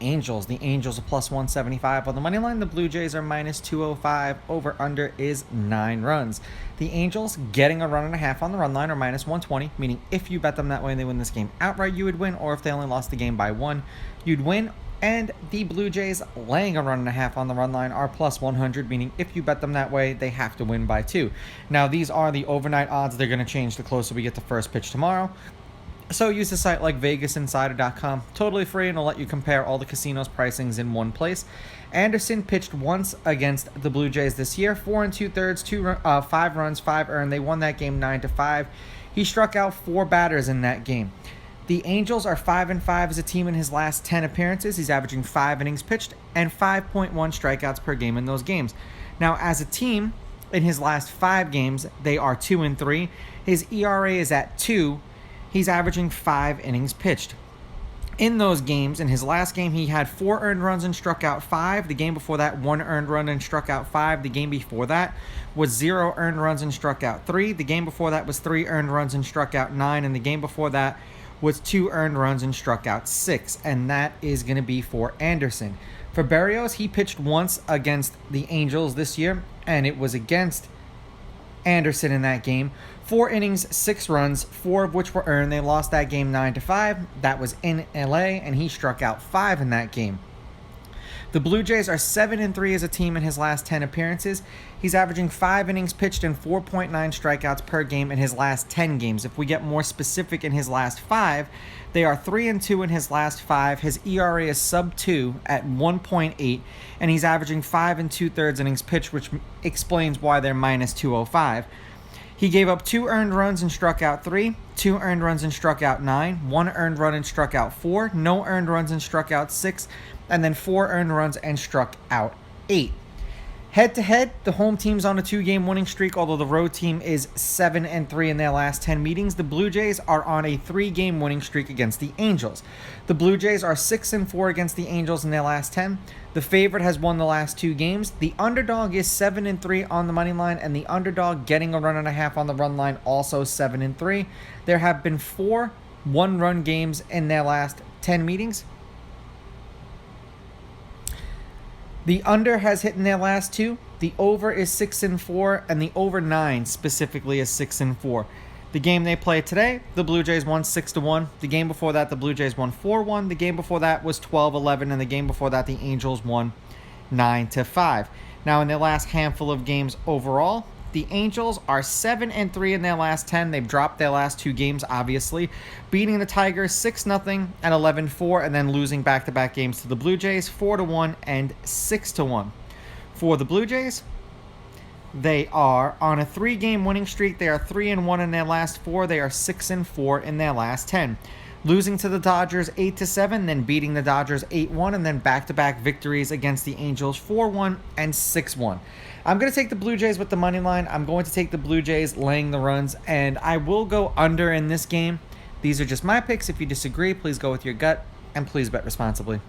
Angels. The Angels are plus 175 on the money line. The Blue Jays are minus 205. Over under is 9 runs. The Angels getting a run and a half on the run line are minus 120, meaning if you bet them that way and they win this game outright, you would win, or if they only lost the game by 1, you'd win. And the Blue Jays laying a run and a half on the run line are plus 100, meaning if you bet them that way, they have to win by 2. Now, these are the overnight odds. They're going to change the closer we get to first pitch tomorrow. So use a site like VegasInsider.com, totally free, and it'll let you compare all the casinos' pricings in one place. Anderson pitched once against the Blue Jays this year, 4 2/3, 5 runs, 5 earned. They won that game 9-5. He struck out 4 batters in that game. The Angels are 5-5 as a team in his last 10 appearances. He's averaging 5 innings pitched and 5.1 strikeouts per game in those games. Now, as a team, in his last 5 games, they are 2-3. His ERA is at 2. He's averaging 5 innings pitched. In those games, in his last game, he had 4 earned runs and struck out 5. The game before that, 1 earned run and struck out 5. The game before that was 0 earned runs and struck out 3. The game before that was 3 earned runs and struck out 9. And the game before that was 2 earned runs and struck out 6. And that is going to be for Anderson. For Berrios, he pitched once against the Angels this year, and it was against Anderson in that game. 4 innings, 6 runs, 4 of which were earned. They lost that game 9-5. That was in LA, and he struck out 5 in that game. The Blue Jays are 7-3 as a team in his last 10 appearances. He's averaging 5 innings pitched and 4.9 strikeouts per game in his last 10 games. If we get more specific, in his last 5, they are 3-2 in his last 5. His ERA is sub 2 at 1.8, and he's averaging 5 2/3 innings pitched, which explains why they're minus 205. He gave up 2 earned runs and struck out 3, 2 earned runs and struck out 9, 1 earned run and struck out 4, no earned runs and struck out 6, and then 4 earned runs and struck out 8. Head-to-head, the home team's on a 2-game winning streak, although the road team is 7-3 in their last 10 meetings. The Blue Jays are on a 3-game winning streak against the Angels. The Blue Jays are 6-4 against the Angels in their last 10. The favorite has won the last 2 games. The underdog is 7-3 on the money line, and the underdog getting a run and a half on the run line, also 7-3. There have been 4 one-run games in their last 10 meetings. The under has hit in their last 2. The over is 6-4, and the over 9 specifically is 6-4. The game they played today, the Blue Jays won 6-1. The game before that, the Blue Jays won 4-1. The game before that was 12-11, and the game before that, the Angels won 9-5. Now, in their last handful of games overall, the Angels are 7-3 in their last 10. They've dropped their last 2 games, obviously, beating the Tigers 6-0 and 11-4, and then losing back-to-back games to the Blue Jays 4-1 and 6-1. For the Blue Jays, they are on a 3-game winning streak. They are 3-1 in their last 4. They are 6-4 in their last 10. Losing to the Dodgers 8-7, then beating the Dodgers 8-1, and then back-to-back victories against the Angels 4-1 and 6-1. I'm going to take the Blue Jays with the money line. I'm going to take the Blue Jays laying the runs, and I will go under in this game. These are just my picks. If you disagree, please go with your gut, and please bet responsibly.